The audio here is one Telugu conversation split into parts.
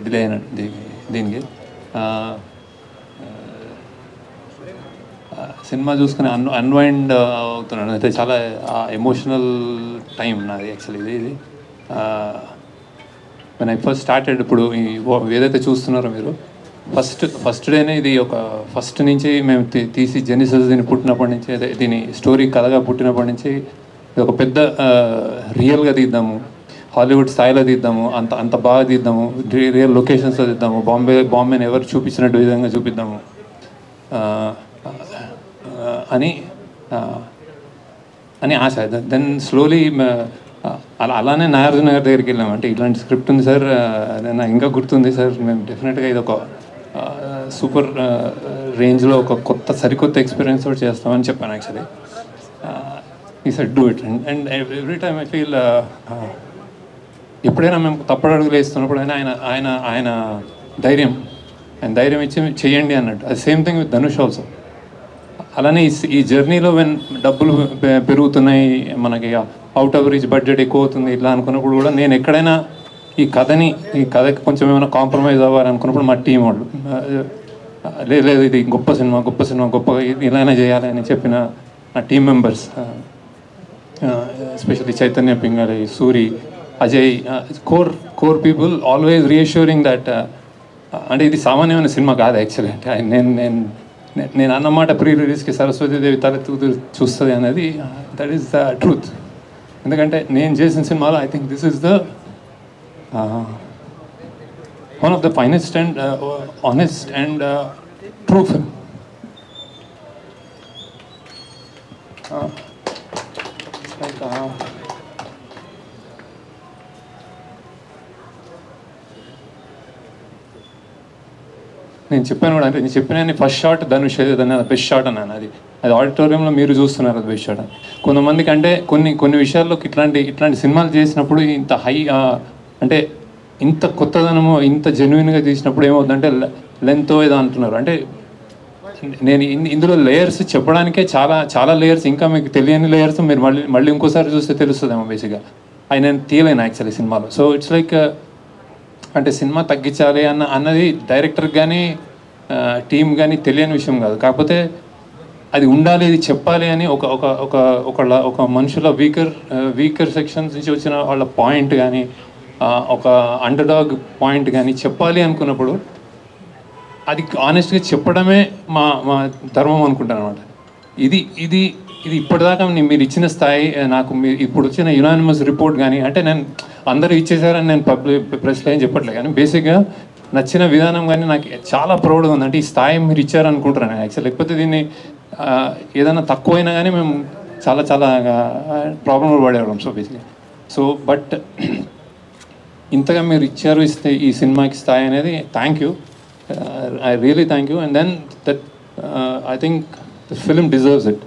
డిలే అయిన దీనికి సినిమా చూసుకుని అన్వైండ్ అవుతున్నాను. అయితే చాలా ఎమోషనల్ టైం నాది యాక్చువల్లీ ఇది. when I first started, ఇప్పుడు ఏదైతే చూస్తున్నారో మీరు ఫస్ట్ డేనే ఇది ఒక ఫస్ట్ నుంచి మేము తీసి జెనిసిస్ దీన్ని పుట్టినప్పటి నుంచి అదే దీని స్టోరీ కథగా పుట్టినప్పటి నుంచి ఇది ఒక పెద్ద రియల్గా తీద్దాము, హాలీవుడ్ స్థాయిలో తీద్దాము, అంత బాగా తీద్దాము, రియల్ లొకేషన్స్లో తీద్దాము, బాంబేని ఎవరు చూపించినట్టు విధంగా చూపిద్దాము అని ఆశ. దెన్ స్లోలీ అలానే నాగార్జున గారి దగ్గరికి వెళ్ళాము. అంటే ఇలాంటి స్క్రిప్ట్ ఉంది సార్, నాకు ఇంకా గుర్తుంది సార్, మేము డెఫినెట్గా ఇది ఒక సూపర్ రేంజ్లో ఒక సరికొత్త ఎక్స్పీరియన్స్ కూడా చేస్తామని చెప్పాను యాక్చువల్లీ. ఈ said do it. And every time I feel ఎప్పుడైనా మేము తప్పడడుగులు వేస్తున్నప్పుడు ఆయన ధైర్యం ఇచ్చి చేయండి అన్నట్టు. అది same thing with Dhanush also. అలానే ఈ జర్నీలో డబ్బులు పెరుగుతున్నాయి, మనకి అవుట్ ఆఫ్ రీచ్ బడ్జెట్ ఎక్కువ అవుతుంది ఇట్లా అనుకున్నప్పుడు కూడా నేను ఎక్కడైనా ఈ కథకి కొంచెం ఏమైనా కాంప్రమైజ్ అవ్వాలనుకున్నప్పుడు మా టీం వాళ్ళు లేదు ఇది గొప్ప సినిమా గొప్పగా ఇలానే చేయాలి అని చెప్పిన నా team members, especially Chaitanya Pingali, Suri, Ajay, core people always reassuring that అంటే ఇది సామాన్యమైన సినిమా కాదు యాక్చువల్లీ. అంటే నేను అన్నమాట ప్రీ రిలీజ్కి సరస్వతీదేవి తలెత్తు చూస్తుంది అనేది దట్ ఈస్ ద ట్రూత్. ఎందుకంటే నేను చేసిన సినిమాలో I think this is the one of the finest and honest and true film. నేను చెప్పాను కూడా, అంటే నేను చెప్పిన ఫస్ట్ షాట్ ధనుష్ దాన్ని బెస్ట్ షాట్ అన్నాను. అది ఆడిటోరియంలో మీరు చూస్తున్నారు అది బెస్ట్ షాట్ అని. కొంతమందికి అంటే కొన్ని విషయాల్లో ఇట్లాంటి సినిమాలు చేసినప్పుడు ఇంత హై అంటే ఇంత కొత్తదనము ఇంత జెన్యున్గా తీసినప్పుడు ఏమవుతుందంటే లెంత్ ఏదో అంటున్నారు. అంటే నేను ఇందులో లేయర్స్ చెప్పడానికే చాలా లేయర్స్, ఇంకా మీకు తెలియని లేయర్స్ మీరు మళ్ళీ ఇంకోసారి చూస్తే తెలుస్తుందేమో బేసిక్గా. అవి నేను తీయలేను యాక్చువల్లీ సినిమాలో. సో ఇట్స్ లైక్ అంటే సినిమా తగ్గించాలి అన్నది డైరెక్టర్కి కానీ టీం కానీ తెలియని విషయం కాదు. కాకపోతే అది ఉండాలి, ఇది చెప్పాలి అని ఒక మనుషుల వీకర్ సెక్షన్స్ నుంచి వచ్చిన వాళ్ళ పాయింట్ కానీ ఒక అండర్ డాగ్ పాయింట్ కానీ చెప్పాలి అనుకున్నప్పుడు అది ఆనెస్ట్గా చెప్పడమే మా ధర్మం అనుకుంటాను అనమాట. ఇది ఇప్పటిదాకా మీరు ఇచ్చిన స్థాయి నాకు ఇప్పుడు వచ్చిన యునానిమస్ రిపోర్ట్ కానీ, అంటే నేను అందరూ ఇచ్చేసారని నేను ప్రెస్లో ఏం చెప్పట్లేదు, కానీ బేసిక్గా నచ్చిన విధానం కానీ నాకు చాలా ప్రౌడ్గా ఉంది. అంటే ఈ స్థాయి మీరు ఇచ్చారనుకుంటున్నాను నేను యాక్చువల్. లేకపోతే దీన్ని ఏదైనా తక్కువైనా కానీ మేము చాలా ప్రాబ్లంలో పడేవాళ్ళం. సో బేసిక్గా బట్ ఇంతగా మీరు ఇస్తే ఈ సినిమాకి స్థాయి అనేది thank you, I really thank you. And then that I think the film deserves it.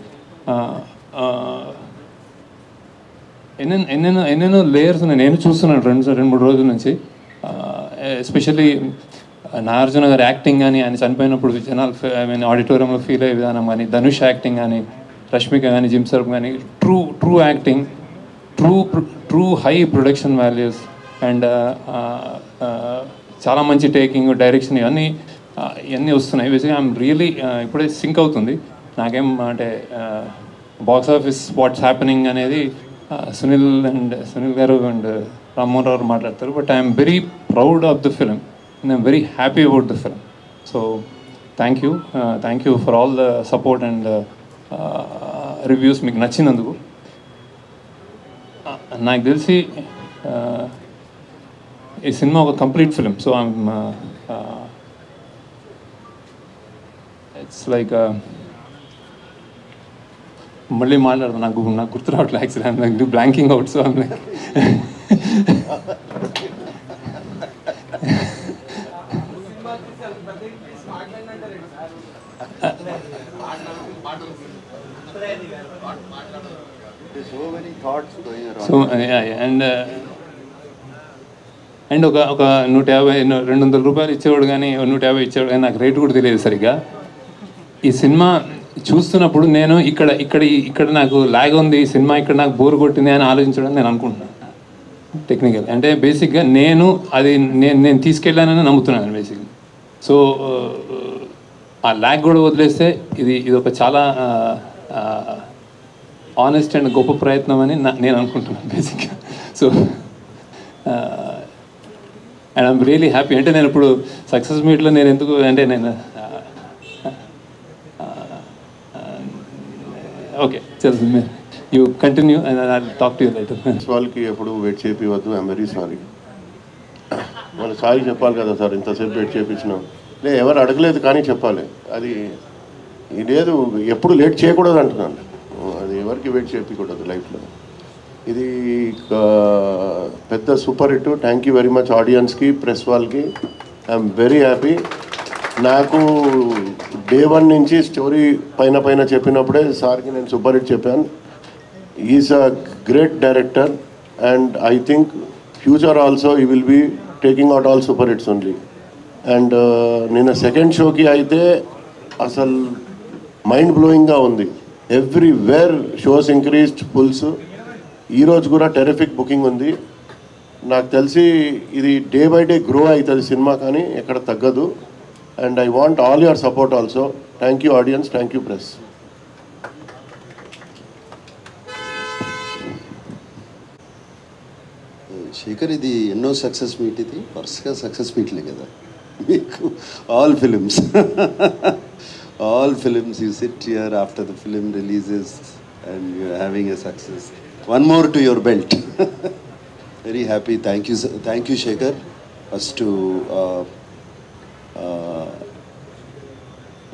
ఎన్నెన్నో లేయర్స్ నేను చూస్తున్నాను 2-3 రోజుల నుంచి. ఎస్పెషల్లీ నాగార్జున గారి యాక్టింగ్ కానీ, ఆయన చనిపోయినప్పుడు జనాలు ఆడిటోరియంలో ఫీల్ అయ్యే విధానం కానీ, ధనుష్ యాక్టింగ్ కానీ, రష్మిక కానీ, జిమ్ సర్ఫ్ కానీ, true acting, true high production values and చాలా మంచి టేకింగ్, డైరెక్షన్ ఇవన్నీ వస్తున్నాయి. బేసిక్గా ఐఎమ్ రియలీ ఇప్పుడే సింక్ అవుతుంది నాకేం. అంటే బాక్స్ ఆఫీస్ వాట్స్ హ్యాపెనింగ్ అనేది సునీల్ గారు అండ్ రామ్మోహన్ రావు మాట్లాడతారు. But I'm very proud of the film and I'm very happy about the film. So thank you for all the support and reviews మీకు నచ్చినందుకు. నాకు తెలిసి ఈ సినిమా ఒక complete film. So it's like మళ్ళీ మాట్లాడదాం, నాకు గుర్తు రావట్లేదు యాక్చువల్లీ. నాకు blanking out. So like so and ఒక 150-200 రూపాయలు ఇచ్చేవాడు కానీ 150 ఇచ్చేవాడు కానీ నాకు రేటు కూడా తెలియదు సరిగ్గా. ఈ సినిమా చూస్తున్నప్పుడు నేను ఇక్కడ నాకు లాగ్ ఉంది, ఈ సినిమా ఇక్కడ నాకు బోర్ కొట్టింది అని ఆలోచించడం నేను అనుకుంటున్నాను. టెక్నికల్ అంటే బేసిక్గా నేను తీసుకెళ్ళానని నమ్ముతున్నాను బేసిక్గా. సో ఆ ల్యాగ్ కూడా వదిలేస్తే ఇది ఒక చాలా ఆనెస్ట్ అండ్ గొప్ప ప్రయత్నం అని నేను అనుకుంటున్నాను బేసిక్గా. So and I'm really happy. అంటే నేను ఇప్పుడు సక్సెస్ మీట్లో నేను ఎందుకు అంటే నేను ఓకే చదువు you continue and I talk to you later. వాళ్ళకి ఎప్పుడు వెయిట్ చేపివద్దు. I'm very sorry. వాళ్ళు సారీ చెప్పాలి కదా సార్, ఇంతసేపు వెయిట్ చేయించినాం. ఎవరు అడగలేదు కానీ చెప్పాలి. అది లేదు, ఎప్పుడు లేట్ చేయకూడదు అంటున్నాను. అది ఎవరికి వెయిట్ చేయకూడదు లైఫ్లో. ఇది పెద్ద super hit. Thank you very much ఆడియన్స్కి, ప్రెస్ వాళ్ళకి. I'm very happy. నాకు డే 1 నుంచి స్టోరీ పైన చెప్పినప్పుడే సార్కి నేను సూపర్ హిట్ చెప్పాను. Is a great director and I think future also he will be taking out all super hits only. And నిన్న సెకండ్ షోకి అయితే అసలు మైండ్ బ్లోయింగ్గా ఉంది. Everywhere shows increased fulls. ఈరోజు కూడా టెరిఫిక్ బుకింగ్ ఉంది. నాకు తెలిసి ఇది డే బై డే గ్రో అవుతుంది సినిమా, కానీ ఎక్కడ తగ్గదు. And I want all your support also. Thank you audience, thank you press. Shekhar, ఇది ఎన్నో సక్సెస్ మీట్. ఇది వరుసగా సక్సెస్ మీట్లే కదా మీకు. All films you sit here after the film releases and you having a success. One more to your belt. Very happy. Thank you Shekhar. First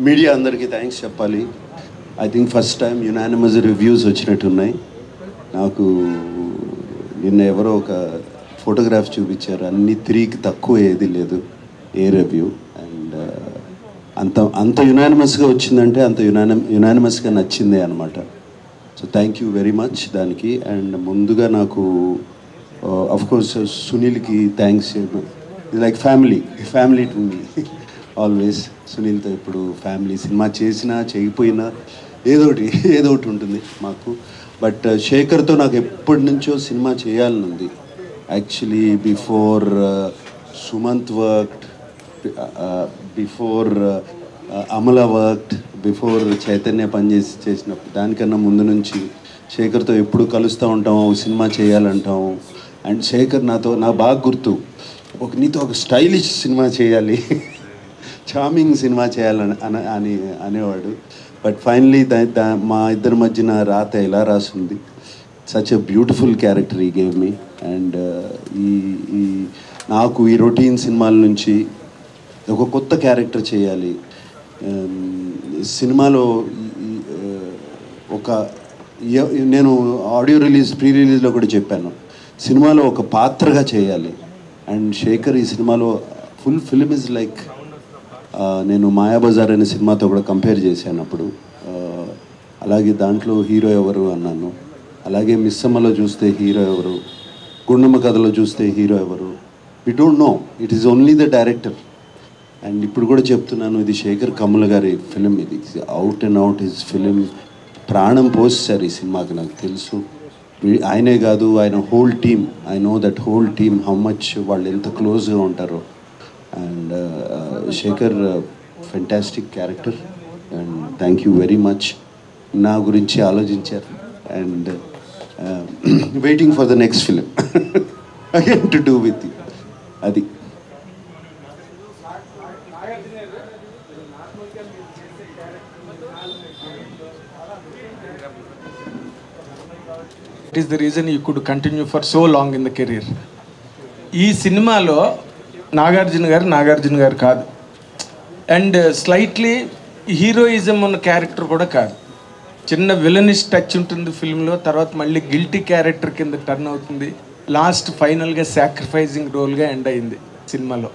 media అందరికీ థ్యాంక్స్ చెప్పాలి. I think first time unanimous reviews వచ్చినట్టున్నాయి. నాకు నిన్న ఎవరో ఒక ఫోటోగ్రాఫ్ చూపించారు, అన్ని 3కి తక్కువ ఏది లేదు ఏ రివ్యూ. అండ్ అంత యునానిమస్గా వచ్చిందంటే అంత యునానిమస్గా నచ్చిందే అనమాట. So thank you very much దానికి. అండ్ ముందుగా నాకు అఫ్కోర్స్ సునీల్కి thanks. Like family to me always. సునీల్తో ఇప్పుడు ఫ్యామిలీ. సినిమా చేసినా చేయకపోయినా ఏదో ఒకటి ఉంటుంది మాకు. బట్ శేఖర్తో నాకు ఎప్పటి నుంచో సినిమా చేయాలని ఉంది. Actually before Sumanth worked, before Amala worked, before Chaitanya చేసినప్పుడు, దానికన్నా ముందు నుంచి శేఖర్తో ఎప్పుడు కలుస్తూ ఉంటాం, సినిమా చేయాలంటాం. అండ్ శేఖర్ నాకు బాగా గుర్తు, నీతో ఒక స్టైలిష్ సినిమా చేయాలి, చార్మింగ్ సినిమా చేయాలని అనేవాడు. బట్ ఫైనలీ మా ఇద్దరి మధ్యన రాత ఎలా రాసింది. సచ్ ఎ బ్యూటిఫుల్ క్యారెక్టర్ ఈ గేవ్ మీ. అండ్ నాకు ఈ రొటీన్ సినిమాల నుంచి ఒక కొత్త క్యారెక్టర్ చేయాలి సినిమాలో. నేను ఆడియో ప్రీ రిలీజ్లో కూడా చెప్పాను, సినిమాలో ఒక పాత్రగా చేయాలి. అండ్ శేఖర్ ఈ సినిమాలో ఫుల్ ఫిల్మ్ ఇస్ లైక్, నేను మాయాబజార్ అనే సినిమాతో కూడా కంపేర్ చేశాను అప్పుడు. అలాగే దాంట్లో హీరో ఎవరు అన్నాను. అలాగే మిస్సమ్మలో చూస్తే హీరో ఎవరు, గుండమ్మ కథలో చూస్తే హీరో ఎవరు, we don't know. It is only the director. And ఇప్పుడు కూడా చెప్తున్నాను, ఇది శేఖర్ కమ్ముల గారి ఫిలిం. ఇది out and out his film. ప్రాణం పోసారు ఈ సినిమాకి, నాకు తెలుసు. ఆయనే కాదు, ఆయన whole team. I know that whole team how much వాళ్ళు ఎంత క్లోజ్గా ఉంటారో. And Shekhar fantastic character. And thank you very much. నా గురించి ఆలోచించారు. And waiting for the next film again to do with you. అది it is the reason you could continue for so long in the career. ఈ సినిమాలో నాగార్జున గారు కాదు. అండ్ స్లైట్లీ హీరోయిజం ఉన్న క్యారెక్టర్ కూడా కాదు. చిన్న విలనిష్ టచ్ ఉంటుంది ఫిల్మ్లో, తర్వాత మళ్ళీ గిల్టీ క్యారెక్టర్ కింద టర్న్ అవుతుంది. లాస్ట్ ఫైనల్గా సాక్రిఫైజింగ్ రోల్గా ఎండ్ అయింది సినిమాలో.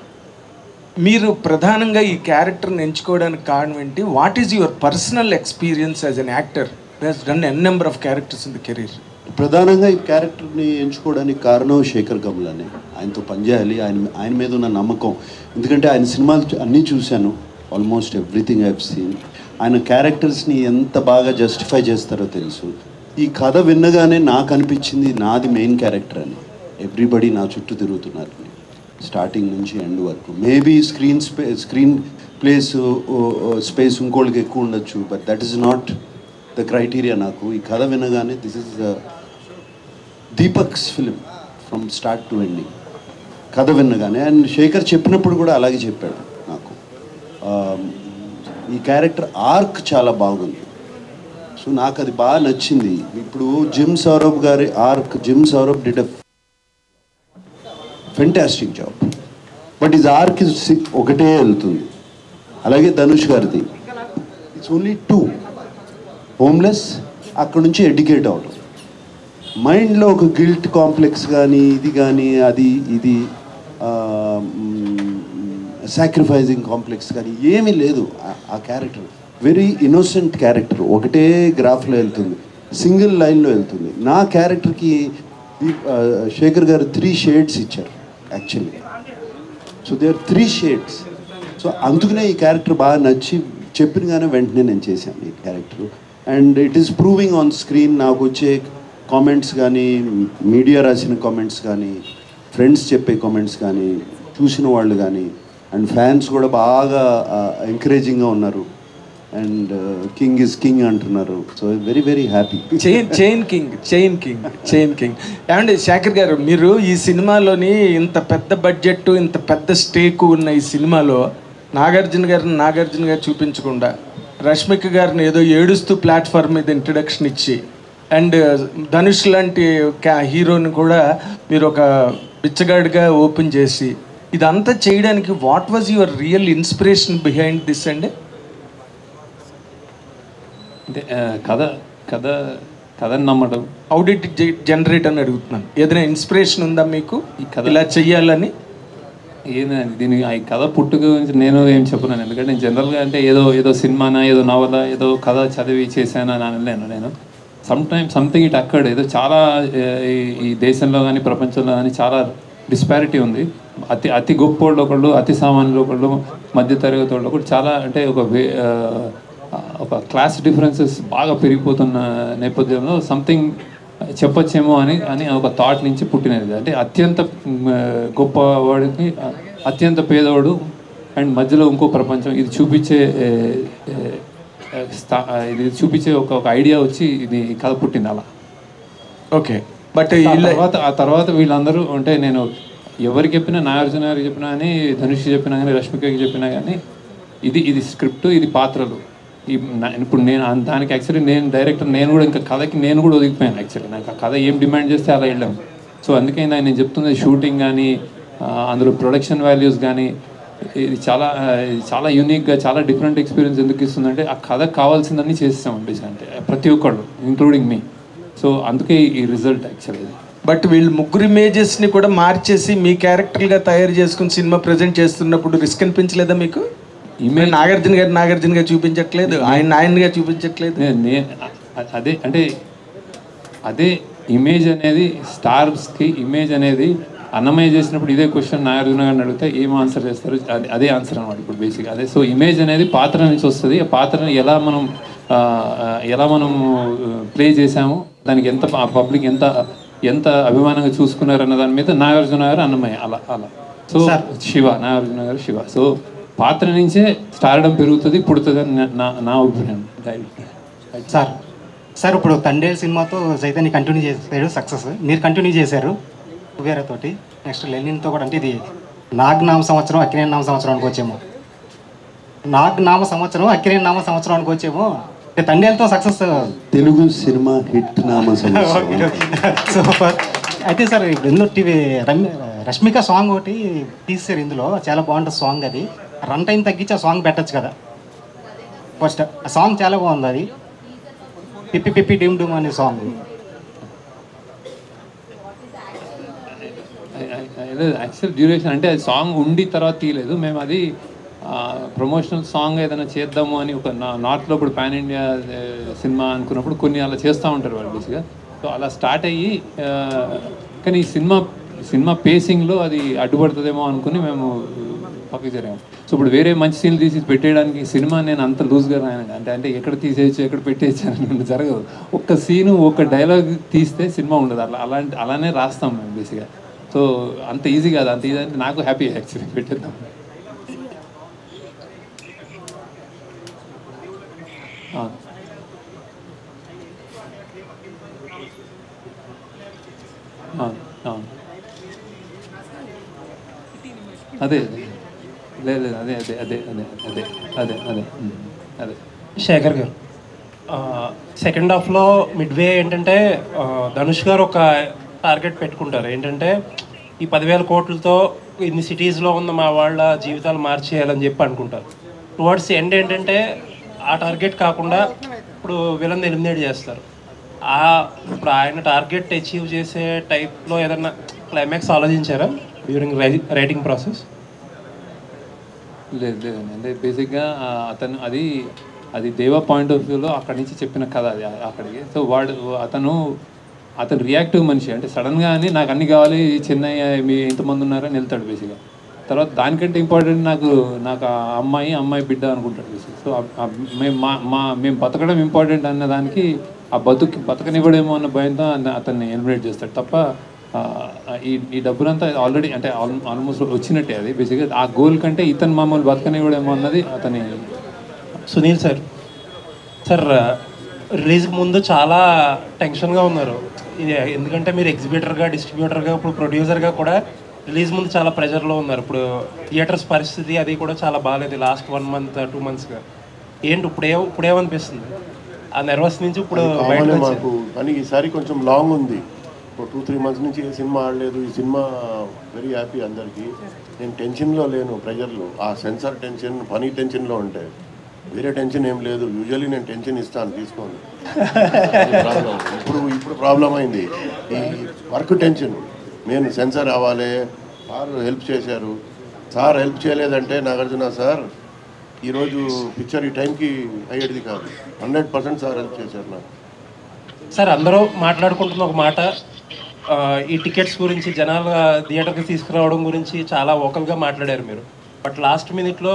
మీరు ప్రధానంగా ఈ క్యారెక్టర్ని ఎంచుకోవడానికి కారణం ఏంటి? What is your personal experience as an actor who has done an number of characters in the career? ప్రధానంగా ఈ క్యారెక్టర్ని ఎంచుకోవడానికి కారణం శేఖర్ కమ్ములనే. ఆయనతో పనిచేయాలి, ఆయన మీద ఉన్న నమ్మకం. ఎందుకంటే ఆయన సినిమాలు అన్నీ చూశాను, almost everything I have seen. ఆయన క్యారెక్టర్స్ని ఎంత బాగా జస్టిఫై చేస్తారో తెలుసు. ఈ కథ విన్నగానే నాకు అనిపించింది నాది మెయిన్ క్యారెక్టర్ అని. ఎవ్రీబడి నా చుట్టూ తిరుగుతున్నారు స్టార్టింగ్ నుంచి ఎండ్ వరకు. మేబీ స్క్రీన్ ప్లేస్ స్పేస్ ఇంకోళ్ళకి ఎక్కువ ఉండొచ్చు, but that is not the criteria. నాకు ఈ కథ వినగానే this is Deepak's film from start to ending కథ విన్నగానే. అండ్ శేఖర్ చెప్పినప్పుడు కూడా అలాగే చెప్పాడు నాకు. ఈ క్యారెక్టర్ ఆర్క్ చాలా బాగుంది. సో నాకు అది బాగా నచ్చింది. ఇప్పుడు జిమ్ సౌరభ్ గారి arc, gym Saurabh did a fantastic job, but is arc ఒకటే వెళ్తుంది. అలాగే ధనుష్ గారిది ఇట్స్ ఓన్లీ 2, హోమ్లెస్, అక్కడ నుంచి ఎడ్యుకేట్ అవడం, మైండ్లో ఒక గిల్ట్ కాంప్లెక్స్ కానీ ఇది కానీ అది ఇది సాక్రిఫైజింగ్ కాంప్లెక్స్ కానీ ఏమీ లేదు. ఆ క్యారెక్టర్ వెరీ ఇన్నోసెంట్ క్యారెక్టర్, ఒకటే గ్రాఫ్లో వెళ్తుంది, సింగిల్ లైన్లో వెళ్తుంది. నా క్యారెక్టర్కి శేఖర్ గారు 3 షేడ్స్ ఇచ్చారు actually. So they are 3 shades. So అందుకనే ఈ క్యారెక్టర్ బాగా నచ్చి చెప్పినగానే వెంటనే నేను చేశాను ఈ character. And it is proving on screen. నాకు వచ్చే కామెంట్స్ కానీ, మీడియా రాసిన కామెంట్స్ కానీ, ఫ్రెండ్స్ చెప్పే కామెంట్స్ కానీ, చూసిన వాళ్ళు కానీ, అండ్ ఫ్యాన్స్ కూడా బాగా ఎంకరేజింగ్గా ఉన్నారు. అండ్ కింగ్ ఇస్ కింగ్ అంటున్నారు. So very very happy. Chain king. ఏమంటే శేఖర్ గారు, మీరు ఈ సినిమాలోని ఇంత పెద్ద బడ్జెట్, ఇంత పెద్ద స్టేక్ ఉన్న ఈ సినిమాలో నాగార్జున గారు చూపించకుండా రష్మిక గారిని ఏదో ఏడుస్తూ ప్లాట్ఫామ్ మీద ఇంట్రడక్షన్ ఇచ్చి, అండ్ ధనుష్ లాంటి హీరోని కూడా మీరు ఒక బిచ్చగాడిగా ఓపెన్ చేసి, ఇదంతా చేయడానికి what was your real inspiration behind this అండి? అంటే కథ నమ్మడం. హౌ డిడ్ ఇట్ జనరేట్ అని అడుగుతున్నాను. ఏదైనా ఇన్స్పిరేషన్ ఉందా మీకు ఈ కథ ఇలా చెయ్యాలని? ఏదండి దీని ఈ కథ పుట్టుక గురించి నేను ఏం చెప్పలేను. ఎందుకంటే నేను జనరల్గా అంటే ఏదో సినిమానా, ఏదో నవల, ఏదో కథ చదివి చేశాను అని అనలేను నేను. సంథింగ్ ఇట్ అక్కడ ఏదో చాలా ఈ దేశంలో కానీ ప్రపంచంలో కానీ చాలా డిస్పారిటీ ఉంది. అతి గొప్ప వాళ్ళు ఒకళ్ళు, అతి సామాన్యులు ఒకళ్ళు, మధ్యతరగతి వాళ్ళు ఒకళ్ళు, చాలా అంటే ఒక క్లాస్ డిఫరెన్సెస్ బాగా పెరిగిపోతున్న నేపథ్యంలో సంథింగ్ చెప్పొచ్చేమో అని ఒక థాట్ నుంచి పుట్టినది. అంటే అత్యంత గొప్పవాడికి అత్యంత పేదవాడు అండ్ మధ్యలో ఇంకో ప్రపంచం, ఇది చూపించే ఒక ఐడియా వచ్చి ఇది కథ పుట్టింది అలా. ఓకే. బట్ ఆ తర్వాత వీళ్ళందరూ అంటే నేను ఎవరికి చెప్పినా, నాగార్జున గారికి చెప్పినా కానీ, ధనుష్ చెప్పినా కానీ, రష్మికకి చెప్పినా కానీ ఇది స్క్రిప్ట్, ఇది పాత్రలు. ఇప్పుడు నేను దానికి యాక్చువల్లీ నేను డైరెక్టర్, నేను కూడా ఇంకా కథకి నేను కూడా ఒదిగిపోయాను. యాక్చువల్లీ నాకు ఆ కథ ఏం డిమాండ్ చేస్తే అలా వెళ్ళాం. సో అందుకే నేను చెప్తుంది షూటింగ్ కానీ, అందులో ప్రొడక్షన్ వాల్యూస్ కానీ, ఇది చాలా యూనిక్గా, చాలా డిఫరెంట్ ఎక్స్పీరియన్స్ ఎందుకు ఇస్తుందంటే ఆ కథకు కావాల్సిందని చేస్తాం అనిపిస్తుంది. అంటే ప్రతి ఒక్కళ్ళు ఇంక్లూడింగ్ మీ. సో అందుకే ఈ రిజల్ట్ యాక్చువల్లీ. బట్ వీళ్ళు ముగ్గురు ఇమేజెస్ని కూడా మార్చేసి మీ క్యారెక్టర్గా తయారు చేసుకుని సినిమా ప్రజెంట్ చేస్తున్నప్పుడు రిస్క్ అనిపించలేదా మీకు? ఇమేజ్ నాగార్జున గారు చూపించట్లేదు, ఆయనగా చూపించట్లేదు. అదే అంటే అదే ఇమేజ్ అనేది స్టార్స్కి ఇమేజ్ అనేది అన్నమయ్య చేసినప్పుడు ఇదే క్వశ్చన్ నాగార్జున గారిని అడిగితే ఏం ఆన్సర్ చేస్తారు, అదే ఆన్సర్ అనమాట ఇప్పుడు బేసిక్గా అదే. సో ఇమేజ్ అనేది పాత్ర నుంచి వస్తుంది. ఆ పాత్రని ఎలా మనం ప్లే చేసాము, దానికి ఎంత పబ్లిక్ ఎంత అభిమానంగా చూసుకున్నారు అన్న దాని మీద నాగార్జున గారు, అన్నమయ్య అలా. సో నాగార్జున గారు శివ. సో పాత్ర నుంచే స్టార్డమ్ పెరుగుతుంది, పుడుతుంది అని నా ఒపీనియన్. సార్ ఇప్పుడు తండేల్ సినిమాతో చైతన్య కంటిన్యూ చేశాడు, సక్సెస్. మీరు కంటిన్యూ చేశారు వేరేతోటి, నెక్స్ట్ లెనిన్తో కూడా. అంటే ఇది నాగనామ సంవత్సరం, అక్కినేని నామ సంవత్సరం అనుకోవచ్చేమో. నాగనామ సంవత్సరం, అక్కినేని నామ సంవత్సరం అనుకోవచ్చేమో. తండేలతో సక్సెస్, తెలుగు సినిమా హిట్ నామ సంవత్సరం. సూపర్. అయితే సార్ ఇందులో రష్మిక సాంగ్ ఒకటి తీసారు, ఇందులో చాలా బాగుంటుంది సాంగ్. అది రన్ టైం తగ్గించి ఆ సాంగ్ పెట్టచ్చు కదా. ఫస్ట్ ఆ సాంగ్ చాలా బాగుంది. అది పిప్పి పిప్పి డిమ్ డూమ్ అనే సాంగ్. యాక్చువల్ డ్యూరేషన్ అంటే అది సాంగ్ ఉండి తర్వాత తీయలేదు మేము. అది ప్రమోషనల్ సాంగ్ ఏదైనా చేద్దాము అని ఒక నార్త్లో ఇప్పుడు పాన్ ఇండియా సినిమా అనుకున్నప్పుడు కొన్ని అలా చేస్తూ ఉంటారు వాళ్ళు బేసిక్గా. సో అలా స్టార్ట్ అయ్యి కానీ ఈ సినిమా పేసింగ్లో అది అడ్డుపడుతుందేమో అనుకుని మేము పక్కకి జరిగాము. సో ఇప్పుడు వేరే మంచి సీన్లు తీసి పెట్టేయడానికి సినిమా నేను అంత లూజ్గా రాయను. అంటే ఎక్కడ తీసేయచ్చు, ఎక్కడ పెట్టేయచ్చు అని జరగదు. ఒక్క సీను, ఒక డైలాగ్ తీస్తే సినిమా ఉండదు. అలానే రాస్తాం మేము బేసిక్గా. సో అంత ఈజీ కాదు, అంత ఈజీ అంటే నాకు హ్యాపీ యాక్చువల్లీ పెట్టేద్దాం. అదే లేదు అదే అదే అదే అదే అదే అదే అదే అదే శేఖర్ గారు, సెకండ్ హాఫ్లో మిడ్వే ఏంటంటే ధనుష్ గారు ఒక టార్గెట్ పెట్టుకుంటారు ఏంటంటే ఈ 10,000 కోట్లతో ఇన్ని సిటీస్లో ఉన్న మా వాళ్ళ జీవితాలు మార్చేయాలని చెప్పి అనుకుంటారు. టువర్డ్స్ ఎండ్ ఏంటంటే ఆ టార్గెట్ కాకుండా ఇప్పుడు విలన్ ఎలిమినేట్ చేస్తారు. ఇప్పుడు ఆయన టార్గెట్ అచీవ్ చేసే టైప్లో ఏదన్నా క్లైమాక్స్ ఆలోచించారా డ్యూరింగ్ రైటింగ్ ప్రాసెస్? లేదు లేదండి, అంటే బేసిక్గా అతను అది దేవా పాయింట్ ఆఫ్ వ్యూలో అక్కడి నుంచి చెప్పిన కథ అది అక్కడికి. సో అతను రియాక్టివ్ మనిషి, అంటే సడన్గా అని నాకు అన్ని కావాలి చెన్నై మీ ఎంతమంది ఉన్నారని వెళ్తాడు బేసిక్గా. తర్వాత దానికంటే ఇంపార్టెంట్ నాకు ఆ అమ్మాయి బిడ్డ అనుకుంటాడు బేసిక్. సో మేము బతకడం ఇంపార్టెంట్ అన్న దానికి ఆ బతకనివ్వడేమో అన్న భయంతో అతన్ని ఎలిమినేట్ చేస్తాడు తప్ప ఈ డబ్బులంతా ఆల్రెడీ అంటే ఆల్మోస్ట్ వచ్చినట్టే. అది బేసిక్గా ఆ గోల్ కంటే ఇతను మామూలు బతకనివ్వడేమో అన్నది అతని. సునీల్ సార్, రిలీజ్కి ముందు చాలా టెన్షన్గా ఉన్నారు. ఇది ఎందుకంటే మీరు ఎగ్జిబిటర్గా, డిస్ట్రిబ్యూటర్గా, ఇప్పుడు ప్రొడ్యూసర్గా కూడా రిలీజ్ ముందు చాలా ప్రెషర్లో ఉన్నారు. ఇప్పుడు థియేటర్స్ పరిస్థితి అది కూడా చాలా బాగాలేదు లాస్ట్ 1 month 2 monthsగా. ఏంటి ఇప్పుడేమనిపిస్తుంది ఆ నర్వస్ నుంచి ఇప్పుడు మాకు? కానీ ఈసారి కొంచెం లాంగ్ ఉంది, 2-3 months నుంచి ఏ సినిమా ఆడలేదు. ఈ సినిమా వెరీ హ్యాపీ అందరికీ. నేను టెన్షన్లో లేను, ప్రెషర్లో, ఆ సెన్సార్ టెన్షన్, పని టెన్షన్లో ఉంటే వేరే టెన్షన్ ఏం లేదు. యూజువల్లీ నేను టెన్షన్ ఇస్తాను, తీసుకోండి. ఇప్పుడు ప్రాబ్లం అయింది ఈ వర్క్ టెన్షన్. నేను సెన్సార్ అవ్వాలి, సార్ హెల్ప్ చేశారు. సార్ హెల్ప్ చేయలేదంటే నాగార్జున సార్ ఈరోజు పిక్చర్ ఈ టైంకి అయ్యేది కాదు. 100% సార్ హెల్ప్ చేశారు నాకు. సార్ అందరూ మాట్లాడుకుంటున్న ఒక మాట, ఈ టికెట్స్ గురించి, జనాల థియేటర్కి తీసుకురావడం గురించి చాలా ఓకల్గా మాట్లాడారు మీరు. బట్ లాస్ట్ మినిట్లో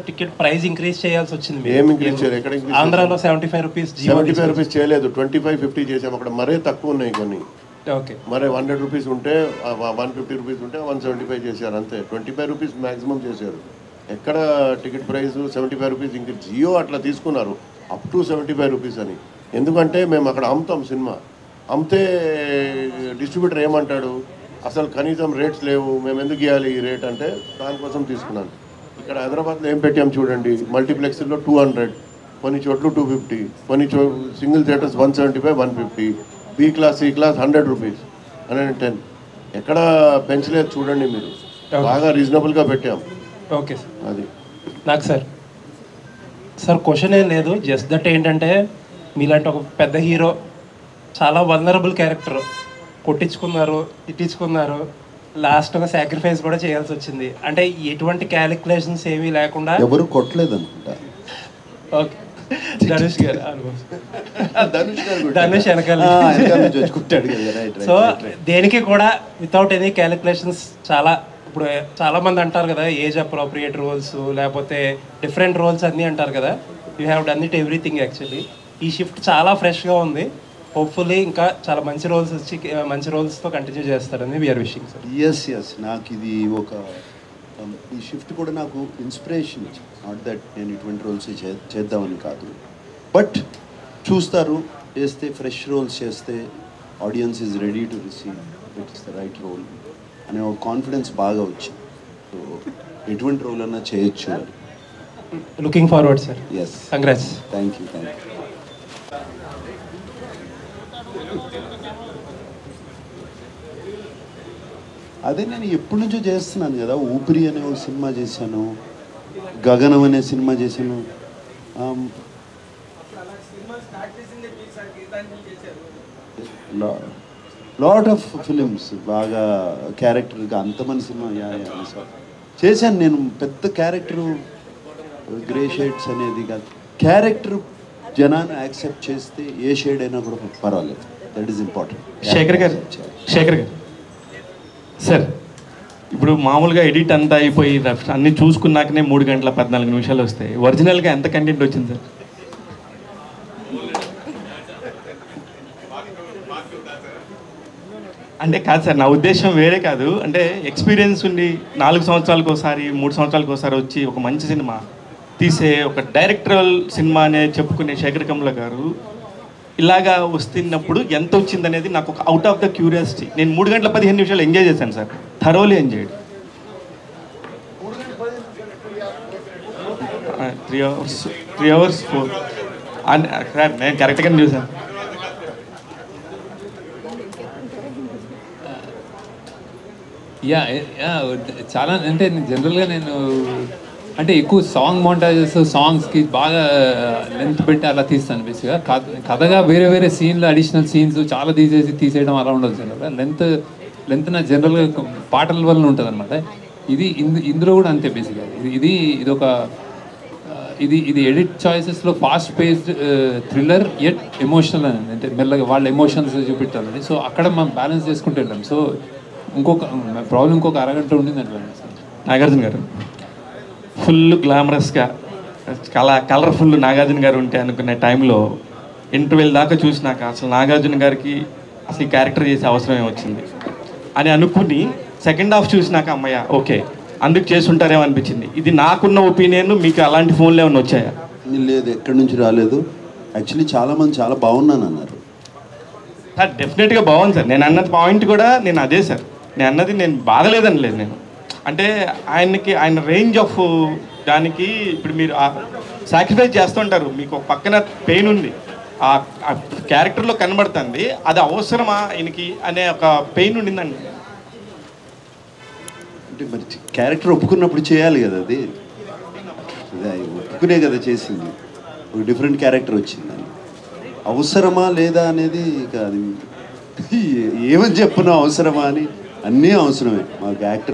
టికెట్ ప్రైస్ ఇంక్రీజ్ చేయాల్సి వచ్చింది. ఏం ఇంక్రీజ్ చేయలేదు? ఎక్కడ ఇంక్రీజ్? ఆంధ్రాలో 75 రూపీస్. 75 రూపీస్ చేయలేదు, 25-50 చేసాము. అక్కడ మరే తక్కువ ఉన్నాయి కొన్ని. ఓకే, మరే 100 రూపీస్ ఉంటే 150 రూపీస్ ఉంటే 175 చేశారు అంతే. 25 రూపీస్ మ్యాక్సిమం చేశారు. ఎక్కడ ticket price 75 rupees increase? GO అట్లా తీసుకున్నారు అప్ టు 75 రూపీస్ అని. ఎందుకంటే మేము అక్కడ అమ్ముతాం సినిమా. అమ్మితే డిస్ట్రిబ్యూటర్ ఏమంటాడు, అసలు కనీసం రేట్స్ లేవు, మేము ఎందుకు ఇవ్వాలి ఈ రేట్ అంటే దానికోసం తీసుకున్నాను. ఇక్కడ హైదరాబాద్లో ఏం పెట్టాము చూడండి, మల్టీప్లెక్స్లో 200, కొన్ని చోట్ల 250, కొన్ని single theatres 175, 150, B class, C class 100 rupees, 110. ఎక్కడ పెంచలేదు చూడండి మీరు, బాగా రీజనబుల్గా పెట్టాము. Okay sir. అది నాకు సార్ క్వశ్చన్ ఏం లేదు, జస్ట్ దట్ ఏంటంటే మీలాంటి ఒక పెద్ద హీరో, చాలా వల్నరబుల్ క్యారెక్టర్, కొట్టించుకున్నారు, తిట్టించుకున్నారు, లాస్ట్గా సాక్రిఫైస్ కూడా చేయాల్సి వచ్చింది. అంటే ఎటువంటి క్యాలిక్యులేషన్స్ ఏమీ లేకుండా. ఎవరు కొట్టలేదు అనుకుంటా. ఓకే, ధనుష్ గారు ధనుష్ వెనకాల. సో దేనికి కూడా వితౌట్ ఎనీ క్యాలిక్యులేషన్స్ చాలా. ఇప్పుడు చాలామంది అంటారు కదా ఏజ్ అప్రోప్రియేట్ రోల్స్, లేకపోతే డిఫరెంట్ రోల్స్ అన్నీ అంటారు కదా. You have done it everything actually. ఈ షిఫ్ట్ చాలా ఫ్రెష్గా ఉంది. హోప్ఫుల్లీ ఇంకా చాలా మంచి రోల్స్ వచ్చి మంచి రోల్స్తో కంటిన్యూ చేస్తారని వీఆర్ విషింగ్ సార్. ఎస్ నాకు ఇది ఒక ఈ షిఫ్ట్ కూడా నాకు ఇన్స్పిరేషన్ ఇచ్చింది. నాట్ దట్ నేను ఇటువంటి రోల్స్ చేద్దామని కాదు, బట్ చూస్తారు, చేస్తే ఫ్రెష్ రోల్స్ చేస్తే audience is ready to receive it is the right role అనే ఒక కాన్ఫిడెన్స్ బాగా వచ్చింది. సో ఎటువంటి రోల్ అన్నా చేయొచ్చు. Looking forward sir. Yes, congrats. Thank you. అదే నేను ఎప్పటి నుంచో చేస్తున్నాను కదా. ఊపిరి అనే ఒక సినిమా చేశాను, గగనం అనే సినిమా చేశాను. లాట్ ఆఫ్ ఫిలిమ్స్ బాగా క్యారెక్టర్గా అంతమంది సినిమా చేశాను నేను. పెద్ద క్యారెక్టరు గ్రే షేడ్స్ అనేది కాదు, క్యారెక్టర్ జనాన్ని యాక్సెప్ట్ చేస్తే ఏ షేడ్ అయినా కూడా పర్వాలేదు. That is important. శేఖర్ గారు సార్, ఇప్పుడు మామూలుగా ఎడిట్ అంతా అయిపోయి అన్నీ చూసుకున్నాకనే 3 గంటల 14 నిమిషాలు వస్తాయి. ఒరిజినల్గా ఎంత కంటెంట్ వచ్చింది సార్? అంటే కాదు సార్, నా ఉద్దేశం వేరే కాదు. అంటే ఎక్స్పీరియన్స్ ఉండి 4 సంవత్సరాలకు ఒకసారి 3 సంవత్సరాలకు ఒకసారి వచ్చి ఒక మంచి సినిమా తీసే ఒక డైరెక్టరల్ సినిమా అనే చెప్పుకునే శేఖర్ కమ్ల గారు ఇలాగా వస్తున్నప్పుడు ఎంత వచ్చిందనేది నాకు ఒక అవుట్ ఆఫ్ ద క్యూరియాసిటీ. నేను 3 గంటల 15 నిమిషాలు ఎంజాయ్ చేశాను సార్, థరోలీ ఎంజాయ్డ్. 3 hours 4 నేను కరెక్ట్గానే చూసాను. యా చాలా అంటే జనరల్గా నేను అంటే ఎక్కువ సాంగ్ మోంటాజెస్ సాంగ్స్కి బాగా లెంత్ పెట్టి అలా తీస్తాను. బేసిక్గా కథగా వేరే వేరే సీన్లు అడిషనల్ సీన్స్ చాలా తీసేయడం అలా ఉండదు. జనరల్గా లెంత్ నా జనరల్గా పాటల వల్ల ఉంటుంది అనమాట. ఇందులో కూడా అంతే. బేసిక్గా ఇది ఒక ఇది ఎడిట్ చాయిసెస్లో fast paced thriller at emotional అని, అంటే మెల్లగా వాళ్ళ ఎమోషన్స్ చూపెట్టాలని. సో అక్కడ మనం బ్యాలెన్స్ చేసుకుంటూ వెళ్ళాం. సో ఇంకొక అరగంట ఉండింది అట్లా. నాగార్జున గారు ఫుల్ గ్లామరస్గా కలర్ఫుల్ నాగార్జున గారు ఉంటే అనుకునే టైంలో ఇంటర్వెల్ దాకా చూసినాక అసలు నాగార్జున గారికి అసలు ఈ క్యారెక్టర్ చేసే అవసరమే వచ్చింది అని అనుకుని సెకండ్ హాఫ్ చూసినాక అమ్మయ్య ఓకే అందుకు చేసుంటారేమో అనిపించింది. ఇది నాకున్న ఒపీనియన్. మీకు అలాంటి ఫోన్లు ఏమైనా వచ్చాయా? లేదు, ఎక్కడి నుంచి రాలేదు. యాక్చువల్లీ చాలామంది చాలా బాగున్నాను అన్నారు సార్. డెఫినెట్గా బాగుంది సార్. నేను అన్నది పాయింట్ కూడా నేను అదే సార్. నేను అన్నది నేను బాగలేదని లేదు. నేను అంటే ఆయన రేంజ్ ఆఫ్ దానికి ఇప్పుడు మీరు సాక్రిఫైస్ చేస్తుంటారు. మీకు ఒక పక్కన పెయిన్ ఉంది, ఆ క్యారెక్టర్లో కనబడుతుంది. అది అవసరమా ఆయనకి అనే ఒక పెయిన్ ఉండిందండి. అంటే మరి క్యారెక్టర్ ఒప్పుకున్నప్పుడు చేయాలి కదా, అది ఒప్పుకునే కదా చేసింది. ఒక డిఫరెంట్ క్యారెక్టర్ వచ్చింది. అవసరమా లేదా అనేది ఇక అది ఏమని చెప్పున్నా అవసరమా అని, అన్నీ అవసరమే మాకు యాక్టర్.